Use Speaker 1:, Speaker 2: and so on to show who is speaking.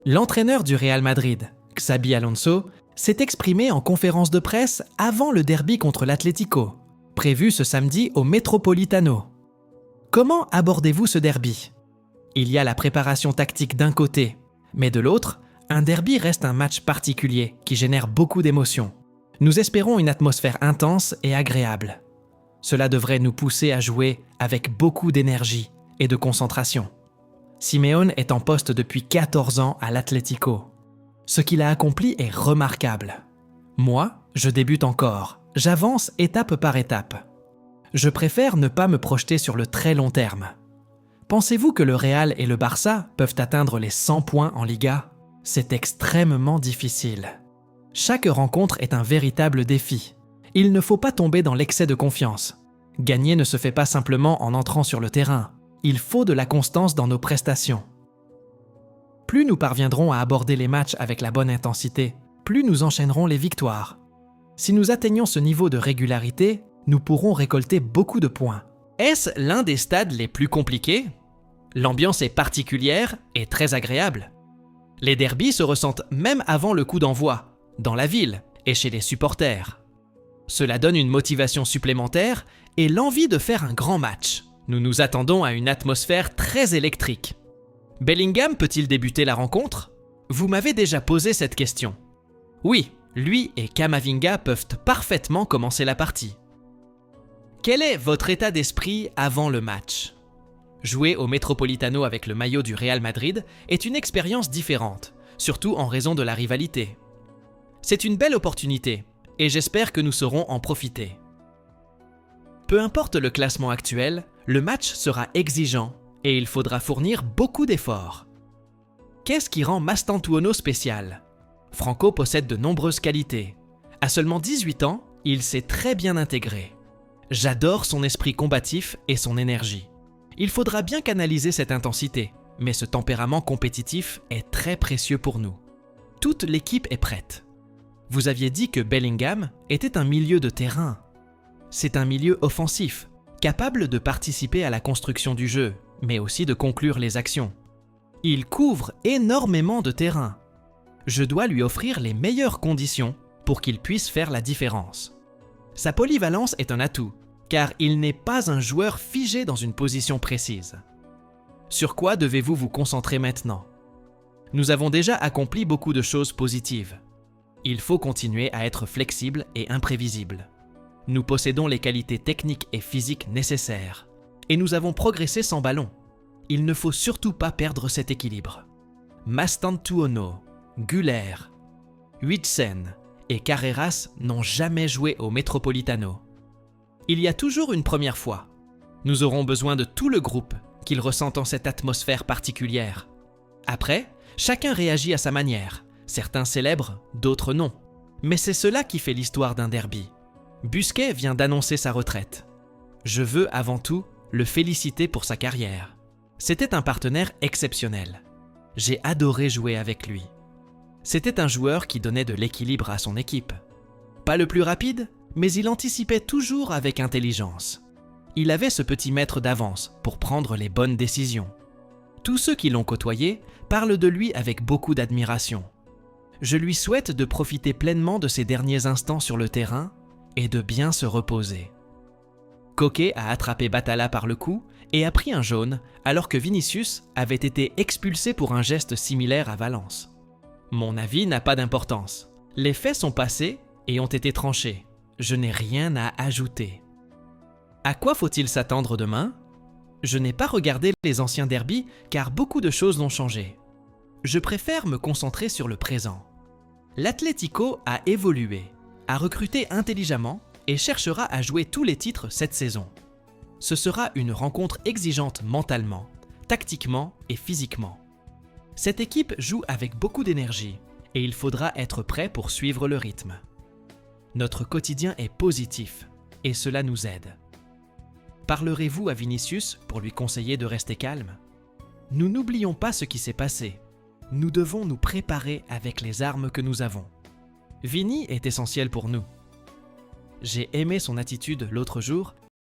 Speaker 1: L'entraîneur du Real Madrid, Xabi Alonso, s'est exprimé en conférence de presse avant le derby contre l'Atlético, prévu ce samedi au Metropolitano. Comment abordez-vous ce derby ? Il y a la préparation tactique d'un côté, mais de l'autre, un derby reste un match particulier qui génère beaucoup d'émotions. Nous espérons une atmosphère intense et agréable. Cela devrait nous pousser à jouer avec beaucoup d'énergie et de concentration. Simeone est en poste depuis 14 ans à l'Atlético. Ce qu'il a accompli est remarquable. Moi, je débute encore. J'avance étape par étape. Je préfère ne pas me projeter sur le très long terme. Pensez-vous que le Real et le Barça peuvent atteindre les 100 points en Liga ? C'est extrêmement difficile. Chaque rencontre est un véritable défi. Il ne faut pas tomber dans l'excès de confiance. Gagner ne se fait pas simplement en entrant sur le terrain. Il faut de la constance dans nos prestations. Plus nous parviendrons à aborder les matchs avec la bonne intensité, plus nous enchaînerons les victoires. Si nous atteignons ce niveau de régularité, nous pourrons récolter beaucoup de points. Est-ce l'un des stades les plus compliqués ? L'ambiance est particulière et très agréable. Les derbys se ressentent même avant le coup d'envoi, dans la ville et chez les supporters. Cela donne une motivation supplémentaire et l'envie de faire un grand match. Nous nous attendons à une atmosphère très électrique. Bellingham peut-il débuter la rencontre ? Vous m'avez déjà posé cette question. Oui, lui et Camavinga peuvent parfaitement commencer la partie. Quel est votre état d'esprit avant le match ? Jouer au Metropolitano avec le maillot du Real Madrid est une expérience différente, surtout en raison de la rivalité. C'est une belle opportunité et j'espère que nous saurons en profiter. Peu importe le classement actuel, le match sera exigeant et il faudra fournir beaucoup d'efforts. Qu'est-ce qui rend Mastantuono spécial ? Franco possède de nombreuses qualités. À seulement 18 ans, il s'est très bien intégré. J'adore son esprit combatif et son énergie. Il faudra bien canaliser cette intensité, mais ce tempérament compétitif est très précieux pour nous. Toute l'équipe est prête. Vous aviez dit que Bellingham était un milieu de terrain. C'est un milieu offensif, capable de participer à la construction du jeu, mais aussi de conclure les actions. Il couvre énormément de terrain. Je dois lui offrir les meilleures conditions pour qu'il puisse faire la différence. Sa polyvalence est un atout, car il n'est pas un joueur figé dans une position précise. Sur quoi devez-vous vous concentrer maintenant ? Nous avons déjà accompli beaucoup de choses positives. Il faut continuer à être flexible et imprévisible. Nous possédons les qualités techniques et physiques nécessaires, et nous avons progressé sans ballon. Il ne faut surtout pas perdre cet équilibre. Mastantuono, Güler, Huijsen et Carreras n'ont jamais joué au Metropolitano. Il y a toujours une première fois. Nous aurons besoin de tout le groupe, qu'ils ressentent en cette atmosphère particulière. Après, chacun réagit à sa manière. Certains célèbrent, d'autres non. Mais c'est cela qui fait l'histoire d'un derby. Busquets vient d'annoncer sa retraite. Je veux avant tout le féliciter pour sa carrière. C'était un partenaire exceptionnel. J'ai adoré jouer avec lui. C'était un joueur qui donnait de l'équilibre à son équipe. Pas le plus rapide, mais il anticipait toujours avec intelligence. Il avait ce petit mètre d'avance pour prendre les bonnes décisions. Tous ceux qui l'ont côtoyé parlent de lui avec beaucoup d'admiration. Je lui souhaite de profiter pleinement de ses derniers instants sur le terrain et de bien se reposer. Koke a attrapé Batalla par le cou et a pris un jaune alors que Vinicius avait été expulsé pour un geste similaire à Valence. Mon avis n'a pas d'importance. Les faits sont passés et ont été tranchés. Je n'ai rien à ajouter. À quoi faut-il s'attendre demain ? Je n'ai pas regardé les anciens derbys car beaucoup de choses ont changé. Je préfère me concentrer sur le présent. L'Atlético a évolué, a recruté intelligemment et cherchera à jouer tous les titres cette saison. Ce sera une rencontre exigeante mentalement, tactiquement et physiquement. Cette équipe joue avec beaucoup d'énergie et il faudra être prêt pour suivre le rythme. Notre quotidien est positif et cela nous aide. Parlerez-vous à Vinicius pour lui conseiller de rester calme ? Nous n'oublions pas ce qui s'est passé. Nous devons nous préparer avec les armes que nous avons. Vini est essentiel pour nous. J'ai aimé son attitude l'autre jour